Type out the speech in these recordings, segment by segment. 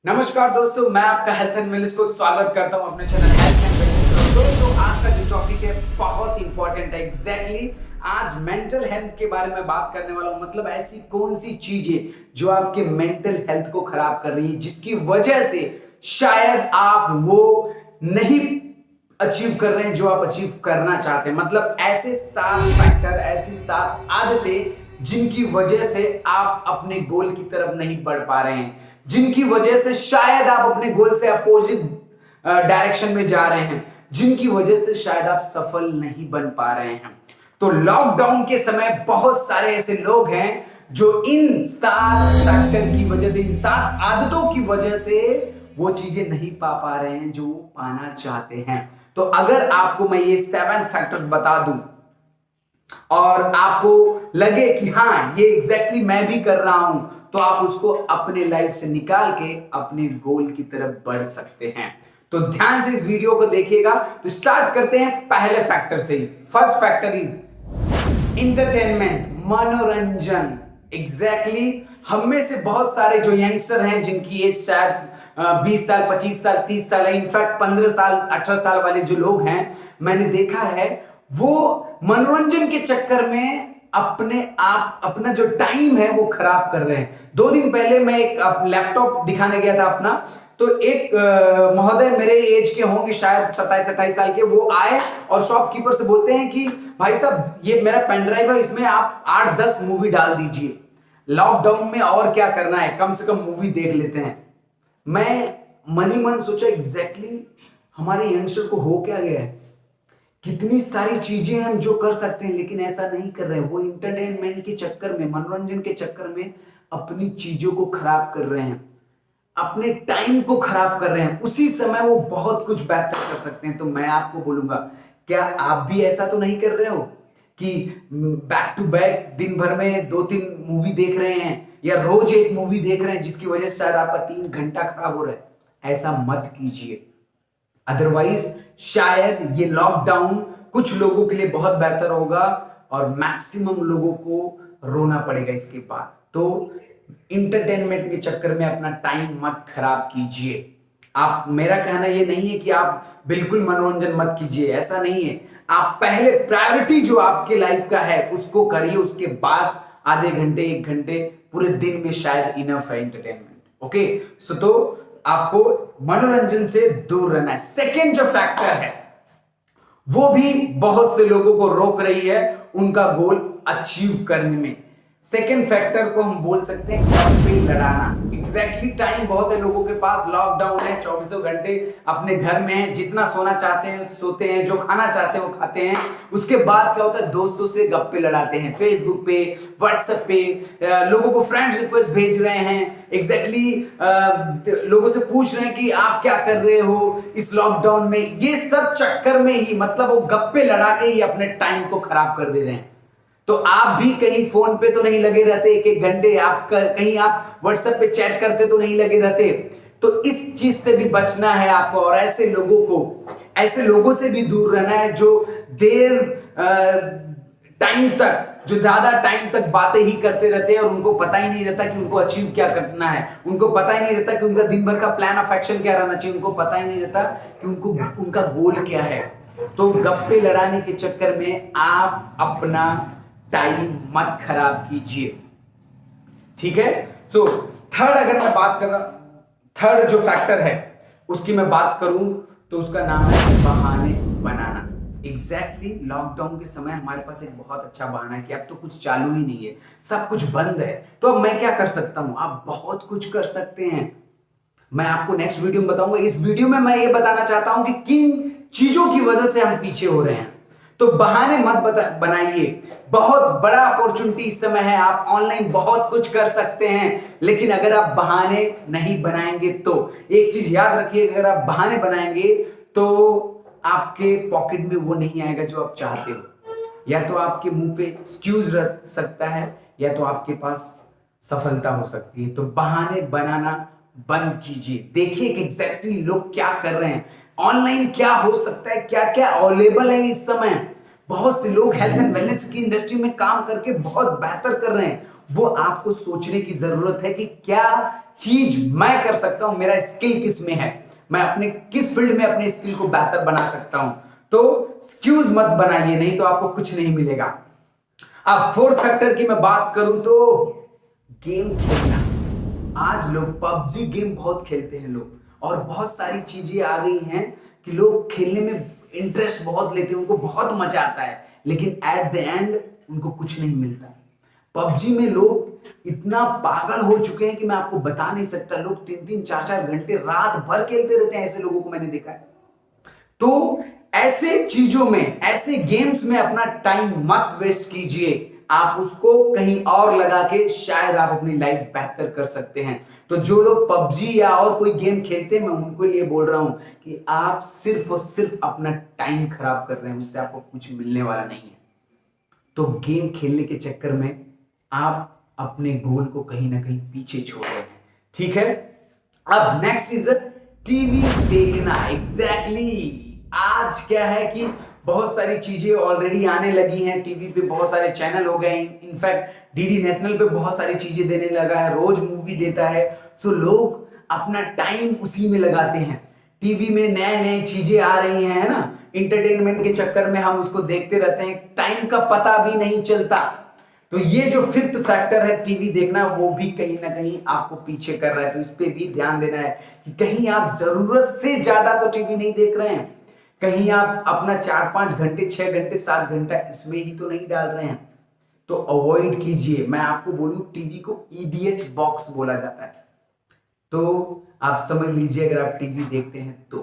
नमस्कार दोस्तों, मैं आपका हेल्थ एंड वेलनेस को स्वागत करता हूं अपने चैनल हेल्थ एंड वेलनेस। दोस्तों, आज का जो टॉपिक है बहुत इंपॉर्टेंट है। एग्जैक्टली आज मेंटल हेल्थ के बारे में बात करने वाला हूं। मतलब ऐसी कौन सी चीजें जो आपके मेंटल हेल्थ को खराब कर रही है, जिसकी वजह से शायद आप वो नहीं अचीव कर रहे हैं जो आप अचीव करना चाहते हैं। मतलब ऐसे 7 फैक्टर, ऐसी 7 आदतें जिनकी वजह से आप अपने गोल की तरफ नहीं बढ़ पा रहे हैं, जिनकी वजह से शायद आप अपने गोल से अपोजिट डायरेक्शन में जा रहे हैं, जिनकी वजह से शायद आप सफल नहीं बन पा रहे हैं। तो लॉकडाउन के समय बहुत सारे ऐसे लोग हैं जो इन 7 फैक्टर की वजह से, इन 7 आदतों की वजह से वो चीजें नहीं पा रहे हैं जो पाना चाहते हैं। तो अगर आपको मैं ये 7 फैक्टर्स बता दूं और आपको लगे कि हाँ ये एग्जैक्टली मैं भी कर रहा हूं, तो आप उसको अपने लाइफ से निकाल के अपने गोल की तरफ बढ़ सकते हैं। तो ध्यान से इस वीडियो को देखिएगा। तो स्टार्ट करते हैं पहले फैक्टर से। फर्स्ट फैक्टर इज इंटरटेनमेंट, मनोरंजन। एग्जैक्टली हम में से बहुत सारे जो यंगस्टर हैं जिनकी एज शायद 20 साल, 25 साल, 30 साल है, इनफैक्ट 15 साल, 18 साल वाले जो लोग हैं, मैंने देखा है वो मनोरंजन के चक्कर में अपना जो टाइम है वो खराब कर रहे हैं। 2 दिन पहले मैं एक लैपटॉप दिखाने गया था अपना, तो एक महोदय मेरे एज के होंगे, शायद 27-28 साल के, वो आए और शॉपकीपर से बोलते हैं कि भाई साहब ये मेरा पेन ड्राइव है, इसमें आप 8-10 मूवी डाल दीजिए। लॉकडाउन में और क्या करना है, कम से कम मूवी देख लेते हैं। मैं मन ही मन सोचा एग्जैक्टली हमारे यंगस्टर को हो क्या गया है। कितनी सारी चीजें हम जो कर सकते हैं लेकिन ऐसा नहीं कर रहे हैं। वो इंटरटेनमेंट के चक्कर में, मनोरंजन के चक्कर में अपनी चीजों को खराब कर रहे हैं, अपने टाइम को खराब कर रहे हैं। उसी समय वो बहुत कुछ बेहतर कर सकते हैं। तो मैं आपको बोलूंगा, क्या आप भी ऐसा तो नहीं कर रहे हो कि बैक टू बैक दिन भर में 2-3 मूवी देख रहे हैं या रोज एक मूवी देख रहे हैं, जिसकी वजह से शायद आपका 3 घंटा खराब हो रहा है। ऐसा मत कीजिए, अदरवाइज शायद ये लॉकडाउन कुछ लोगों के लिए बहुत बेहतर होगा और मैक्सिमम लोगों को रोना पड़ेगा इसके बाद। तो इंटरटेनमेंट के चक्कर में अपना टाइम मत खराब कीजिए। आप, मेरा कहना ये नहीं है कि आप बिल्कुल मनोरंजन मत कीजिए, ऐसा नहीं है। आप पहले प्रायोरिटी जो आपके लाइफ का है उसको करिए, उसके बाद आधे घंटे, 1 घंटे पूरे दिन में शायद इनफ है एंटरटेनमेंट। ओके, सो तो आपको मनोरंजन से दूर रहना है। सेकेंड जो फैक्टर है वो भी बहुत से लोगों को रोक रही है उनका गोल अचीव करने में। सेकेंड फैक्टर को हम बोल सकते हैं गप्पे लड़ाना। एग्जैक्टली टाइम बहुत है लोगों के पास, लॉकडाउन है, 24 घंटे अपने घर में है, जितना सोना चाहते हैं सोते हैं, जो खाना चाहते हैं वो खाते हैं। उसके बाद क्या होता है, दोस्तों से गप्पे लड़ाते हैं, फेसबुक पे, व्हाट्सएप पे, लोगों को फ्रेंड रिक्वेस्ट भेज रहे हैं। एग्जैक्टली लोगों से पूछ रहे हैं कि आप क्या कर रहे हो इस लॉकडाउन में। ये सब चक्कर में ही, मतलब वो गप्पे लड़ा के ही अपने टाइम को खराब कर दे रहे हैं। तो आप भी कहीं फोन पे तो नहीं लगे रहते 1-1 घंटे, आप कहीं आप व्हाट्सएप पे चैट करते तो नहीं लगे रहते। तो इस चीज से भी बचना है आपको, और ऐसे लोगों से भी दूर रहना है जो देर टाइम तक, जो ज्यादा टाइम तक बातें ही करते रहते हैं और उनको पता ही नहीं रहता कि उनको अचीव क्या करना है। उनको पता ही नहीं रहता कि उनका दिन भर का प्लान ऑफ एक्शन क्या रहना चाहिए। उनको पता ही नहीं रहता कि उनका गोल क्या है। तो गप्पे लड़ाने के चक्कर में आप अपना टाइम मत खराब कीजिए, ठीक है। सो थर्ड, अगर मैं बात कर रहा, थर्ड जो फैक्टर है उसकी मैं बात करूं तो उसका नाम है बहाने बनाना। एग्जैक्टली लॉकडाउन के समय हमारे पास एक बहुत अच्छा बहाना है कि अब तो कुछ चालू ही नहीं है, सब कुछ बंद है, तो अब मैं क्या कर सकता हूं। आप बहुत कुछ कर सकते हैं, मैं आपको नेक्स्ट वीडियो में बताऊंगा। इस वीडियो में मैं ये बताना चाहता हूं कि किन चीजों की वजह से हम पीछे हो रहे हैं। तो बहाने मत बनाइए। बहुत बड़ा अपॉर्चुनिटी इस समय है, आप ऑनलाइन बहुत कुछ कर सकते हैं, लेकिन अगर आप बहाने नहीं बनाएंगे तो एक चीज याद रखिए, अगर आप बहाने बनाएंगे तो आपके पॉकेट में वो नहीं आएगा जो आप चाहते हो। या तो आपके मुंह पे एक्सक्यूज रह सकता है, या तो आपके पास सफलता हो सकती है। तो बहाने बनाना बंद कीजिए। देखिए कि एग्जैक्टली लोग क्या कर रहे हैं, ऑनलाइन क्या हो सकता है, क्या क्या अवेलेबल है इस समय। बहुत से लोग हेल्थ एंड वेलनेस की इंडस्ट्री में काम करके बहुत बेहतर कर रहे हैं। वो आपको सोचने की जरूरत है कि क्या चीज मैं कर सकता हूं, मेरा स्किल किस में है, मैं अपने किस फील्ड में अपने स्किल को बेहतर बना सकता हूं। तो एक्सक्यूज मत बनाइए, नहीं तो आपको कुछ नहीं मिलेगा। अब फोर्थ फैक्टर की मैं बात करूं तो गेम खेलना। आज लोग पबजी गेम बहुत खेलते हैं लोग, और बहुत सारी चीजें आ गई हैं कि लोग खेलने में इंटरेस्ट बहुत लेते हैं, उनको बहुत मजा आता है, लेकिन एट द एंड उनको कुछ नहीं मिलता। पबजी में लोग इतना पागल हो चुके हैं कि मैं आपको बता नहीं सकता। लोग 3-3 4-4 घंटे रात भर खेलते रहते हैं, ऐसे लोगों को मैंने देखा है। तो ऐसे चीजों में, ऐसे गेम्स में अपना टाइम मत वेस्ट कीजिए। आप उसको कहीं और लगा के शायद आप अपनी लाइफ बेहतर कर सकते हैं। तो जो लोग पबजी या और कोई गेम खेलते हैं, मैं उनको लिए बोल रहा हूं कि आप सिर्फ और सिर्फ अपना टाइम खराब कर रहे हैं, उससे आपको कुछ मिलने वाला नहीं है। तो गेम खेलने के चक्कर में आप अपने गोल को कहीं ना कहीं पीछे छोड़ रहे हैं। ठीक है, अब नेक्स्ट इज टीवी देखना। एग्जैक्टली आज क्या है कि बहुत सारी चीजें ऑलरेडी आने लगी हैं टीवी पे, बहुत सारे चैनल हो गए। इनफैक्ट डीडी नेशनल पे बहुत सारी चीजें देने लगा है, रोज मूवी देता है। सो लोग अपना टाइम उसी में लगाते हैं। टीवी में नए नए चीजें आ रही हैं, है ना, इंटरटेनमेंट के चक्कर में हम उसको देखते रहते हैं, टाइम का पता भी नहीं चलता। तो ये जो फिफ्थ फैक्टर है टीवी देखना, वो भी कहीं ना कहीं आपको पीछे कर रहा है। तो इस पे भी ध्यान देना है कि कहीं आप जरूरत से ज्यादा तो टीवी नहीं देख रहे हैं, कहीं आप अपना 4-5 घंटे 6 घंटे 7 घंटा इसमें ही तो नहीं डाल रहे हैं। तो अवॉइड कीजिए। मैं आपको बोलूं, टीवी को इडियट बॉक्स बोला जाता है। तो आप समझ लीजिए, अगर आप टीवी देखते हैं तो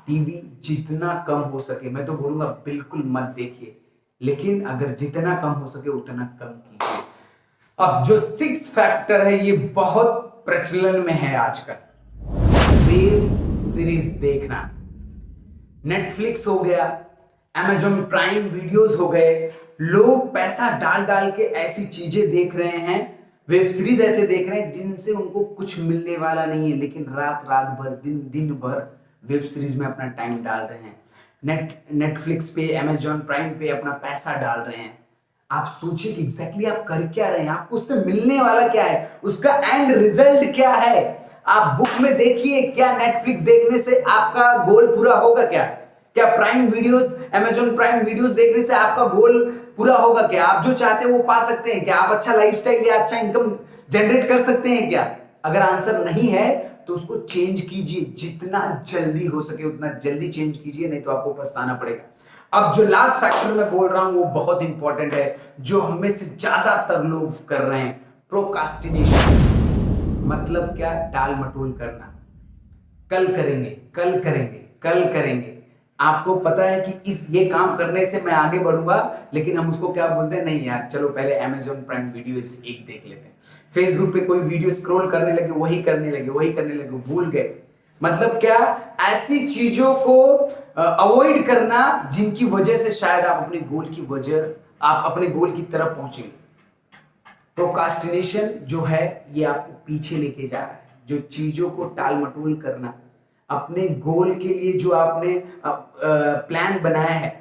टीवी जितना कम हो सके, मैं तो बोलूंगा बिल्कुल मत देखिए, लेकिन अगर जितना कम हो सके उतना कम कीजिए। अब जो 6 फैक्टर है, ये बहुत प्रचलन में है आजकल, वेब सीरीज देखना। नेटफ्लिक्स हो गया, अमेजॉन प्राइम वीडियोस हो गए, लोग पैसा डाल डाल के ऐसी चीजें देख रहे हैं, वेब सीरीज ऐसे देख रहे हैं जिनसे उनको कुछ मिलने वाला नहीं है, लेकिन रात रात भर दिन भर वेब सीरीज में अपना टाइम डाल रहे हैं। नेटफ्लिक्स पे, अमेजॉन प्राइम पे अपना पैसा डाल रहे हैं। आप सोचिए कि एग्जैक्टली आप कर क्या रहे हैं, आपको उससे मिलने वाला क्या है, उसका एंड रिजल्ट क्या है। आप बुक में देखिए, क्या नेटफ्लिक्स देखने से आपका गोल पूरा होगा क्या? क्या prime videos, Amazon prime videos देखने से आपका गोल पूरा होगा क्या? आप जो चाहते हैं वो पा सकते हैं क्या? आप अच्छा लाइफस्टाइल या अच्छा इनकम जनरेट कर सकते हैं क्या? अगर आंसर नहीं है तो उसको चेंज कीजिए, जितना जल्दी हो सके उतना जल्दी चेंज कीजिए, नहीं तो आपको पछताना पड़ेगा। अब जो लास्ट फैक्टर मैं बोल रहा हूं वो बहुत इंपॉर्टेंट है, जो हम में से ज्यादातर लोग कर रहे हैं, प्रोकास्टिनेशन। मतलब क्या? टाल मटोल करना, कल करेंगे, कल करेंगे, कल करेंगे। आपको पता है कि ये काम करने से मैं आगे बढ़ूंगा, लेकिन हम उसको क्या बोलते हैं, नहीं यार चलो पहले अमेजॉन प्राइम वीडियो एक देख लेते हैं। फेसबुक पे कोई वीडियो स्क्रॉल करने लगे, वही करने लगे, भूल गए। मतलब क्या? ऐसी चीजों को अवॉइड करना जिनकी वजह से शायद आप अपने गोल की तरफ पहुंचे। प्रोकास्टिनेशन जो है ये आपको पीछे लेके जा रहा है। जो चीजों को टाल मटोल करना, अपने गोल के लिए जो आपने प्लान बनाया है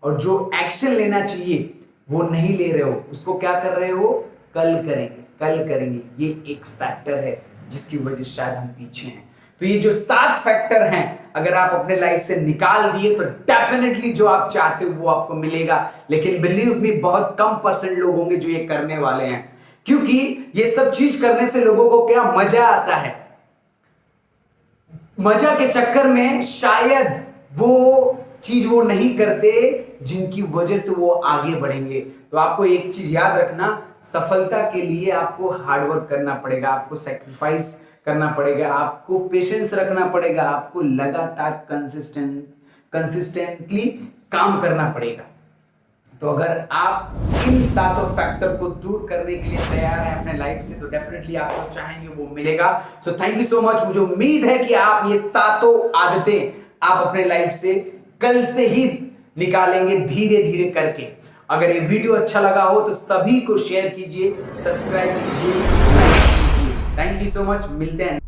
और जो एक्शन लेना चाहिए वो नहीं ले रहे हो, उसको क्या कर रहे हो? कल करेंगे, कल करेंगे। ये एक फैक्टर है जिसकी वजह से शायद हम पीछे हैं। तो ये जो 7 फैक्टर हैं, अगर आप अपने लाइफ से निकाल दिए तो डेफिनेटली जो आप चाहते हो वो आपको मिलेगा। लेकिन बिलीव मी, बहुत कम % लोग होंगे जो ये करने वाले हैं, क्योंकि ये सब चीज करने से लोगों को क्या मजा आता है। मजा के चक्कर में शायद वो चीज वो नहीं करते जिनकी वजह से वो आगे बढ़ेंगे। तो आपको एक चीज याद रखना, सफलता के लिए आपको हार्डवर्क करना पड़ेगा, आपको सैक्रिफाइस करना पड़ेगा, आपको पेशेंस रखना पड़ेगा, आपको लगातार कंसिस्टेंटली काम करना पड़ेगा। तो अगर आप इन 7 फैक्टर को दूर करने के लिए तैयार हैं अपने लाइफ से, तो डेफिनेटली आप जो चाहेंगे वो मिलेगा। So thank you so much. मुझे उम्मीद है कि आप ये 7 आदतें आप अपने लाइफ से कल से ही निकालेंगे, धीरे धीरे करके। अगर ये वीडियो अच्छा लगा हो तो सभी को शेयर कीजिए, सब्सक्राइब कीजिए, लाइक कीजिए। थैंक यू सो मच, मिलते हैं।